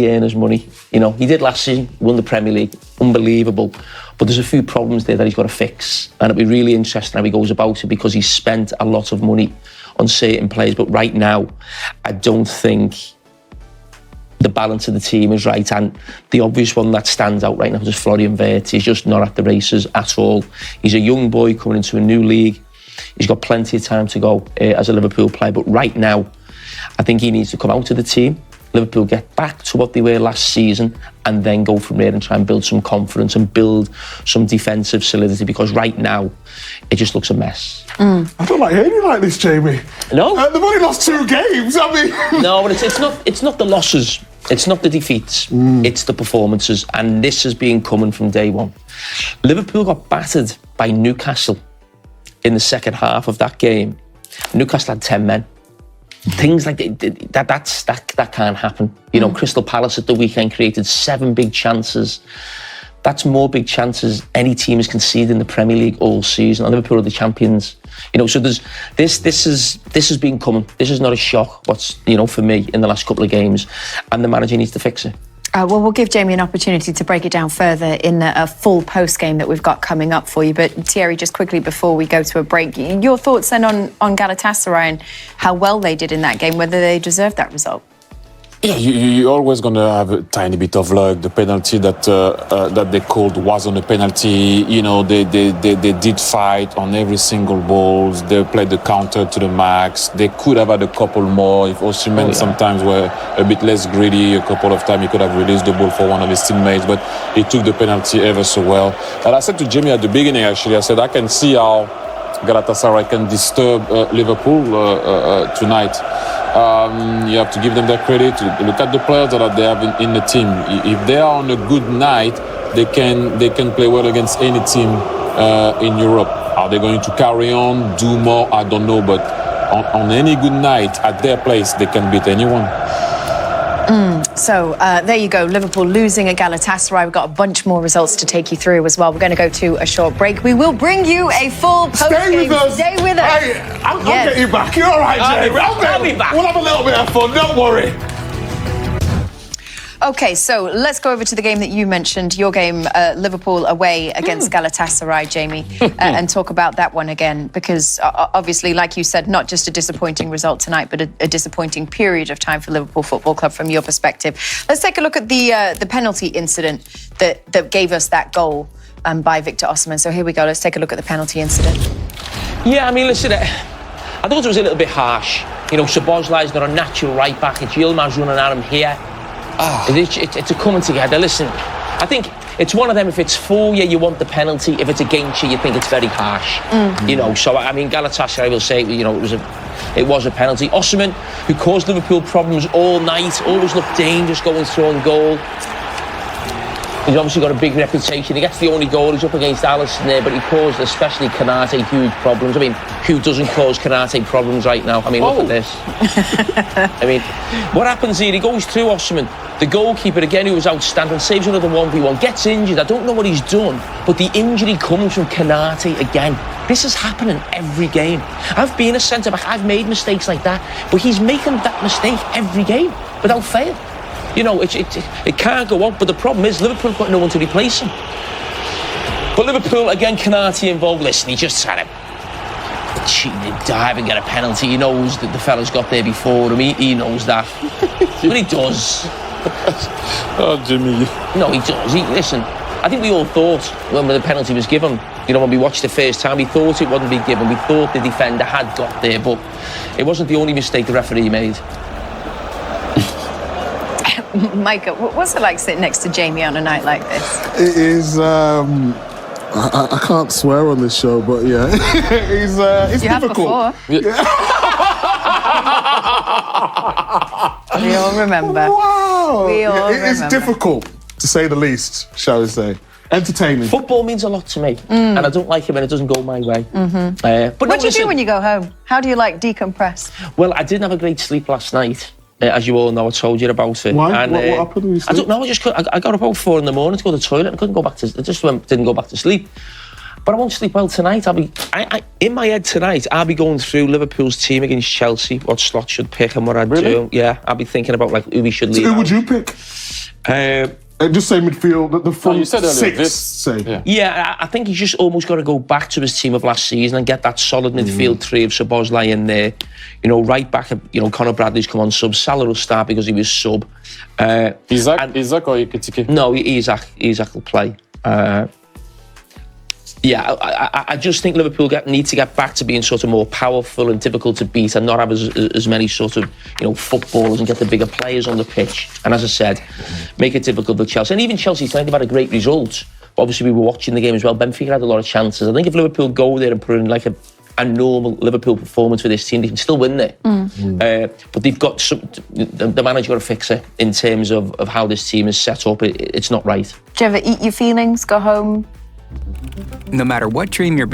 earn his money. You know, he did last season, won the Premier League, unbelievable. But there's a few problems there that he's got to fix. And it'll be really interesting how he goes about it because he's spent a lot of money on certain players. But right now, I don't think the balance of the team is right. And the obvious one that stands out right now is Florian Wirtz. He's just not at the races at all. He's a young boy coming into a new league. He's got plenty of time to go as a Liverpool player. But right now, I think he needs to come out of the team. Liverpool get back to what they were last season and then go from there and try and build some confidence and build some defensive solidity, because right now it just looks a mess. I don't like hearing you like this, Jamie. No? They've only lost 2 games, I mean... No, but it's not the losses. It's not the defeats. It's the performances. And this has been coming from day one. Liverpool got battered by Newcastle in the second half of that game. Newcastle had 10 men. Things like that can't happen. You know, Crystal Palace at the weekend created 7 big chances. That's more big chances any team has conceded in the Premier League all season. And Liverpool are the champions. You know, so there's this has been coming. This is not a shock. For me in the last couple of games, and the manager needs to fix it. Well, we'll give Jamie an opportunity to break it down further in a full post-game that we've got coming up for you. But Thierry, just quickly before we go to a break, your thoughts then on Galatasaray and how well they did in that game, whether they deserved that result? Yeah, you're always going to have a tiny bit of luck. The penalty that they called wasn't a penalty. You know, they did fight on every single ball. They played the counter to the max. They could have had a couple more if Osimhen sometimes were a bit less greedy. A couple of times he could have released the ball for one of his teammates, but he took the penalty ever so well. And I said to Jamie at the beginning, actually, I said, I can see how Galatasaray can disturb Liverpool tonight. You have to give them that credit. Look at the players that they have in the team. If they are on a good night, they can play well against any team in Europe. Are they going to carry on, do more? I don't know. But on any good night at their place, they can beat anyone. So there you go, Liverpool losing at Galatasaray. We've got a bunch more results to take you through as well. We're going to go to a short break. We will bring you a full post-game. Stay with us. Hey, I'll get you back. You're all right, Jamie. I'll be back. We'll have a little bit of fun, don't worry. OK, so let's go over to the game that you mentioned, your game, Liverpool away against Galatasaray, Jamie, and talk about that one again, because obviously, like you said, not just a disappointing result tonight, but a disappointing period of time for Liverpool Football Club from your perspective. Let's take a look at the penalty incident that gave us that goal by Victor Osimhen. So here we go, let's take a look at the penalty incident. Yeah, I mean, listen, I thought it was a little bit harsh. You know, Szoboszlai's not a natural right back. It's Yilmaz running at him here. It's a coming together. Listen, I think it's one of them. If it's for you, you want the penalty. If it's against you, you think it's very harsh. You know, so I mean, Galatasaray will say, you know, it was a penalty. Osimhen, who caused Liverpool problems all night, always looked dangerous going through on goal. He's obviously got a big reputation. He gets the only goal. He's up against Alisson there, but he caused, especially Konate, huge problems. I mean, who doesn't cause Konate problems right now? I mean, look at this. I mean, what happens here? He goes through Osimhen. The goalkeeper, again, who was outstanding, saves another 1v1, gets injured. I don't know what he's done, but the injury comes from Konate again. This is happening every game. I've been a centre-back. I've made mistakes like that, but he's making that mistake every game without fail. You know, it can't go on, but the problem is Liverpool have got no one to replace him. But Liverpool, again, Konate involved. Listen, he just had a cheating dive and get a penalty. He knows that the fella's got there before him. He knows that. But he does. Oh, Jimmy. No, he does. Listen, I think we all thought when the penalty was given, you know, when we watched the first time, we thought it wouldn't be given. We thought the defender had got there, but it wasn't the only mistake the referee made. Micah, what's it like sitting next to Jamie on a night like this? It is, I can't swear on this show, but yeah, it's you difficult. Have before. We all remember. Wow. We all remember. It's difficult, to say the least, shall we say. Entertaining. Football means a lot to me, and I don't like it when it doesn't go my way. But what do you do when you go home? How do you, decompress? Well, I didn't have a great sleep last night. As you all know, I told you about it. Why? And, what happened when you sleep? I don't know. I got about 4 a.m. to go to the toilet. I couldn't go back to. I just didn't go back to sleep. But I won't sleep well tonight. In my head tonight, I'll be going through Liverpool's team against Chelsea, what slot should pick and what I'd do. Yeah, I'll be thinking about like who we should leave. So who would you pick? Just say midfield, the front you said earlier, six, this- say. Yeah, I think he's just almost got to go back to his team of last season and get that solid midfield three of Szoboszlai in there. You know, right back, Conor Bradley's come on sub. Salah will start because he was sub. Isaac or Ekitike? No, Isaac will play. I just think Liverpool need to get back to being sort of more powerful and difficult to beat and not have as many sort of, footballers and get the bigger players on the pitch. And as I said, make it difficult for Chelsea. And even Chelsea tonight, they've had a great result. But obviously, we were watching the game as well. Benfica had a lot of chances. I think if Liverpool go there and put in like a normal Liverpool performance for this team, they can still win there. But they've got the manager got to fix it in terms of how this team is set up. It's not right. Do you ever eat your feelings, go home? No matter what dream you're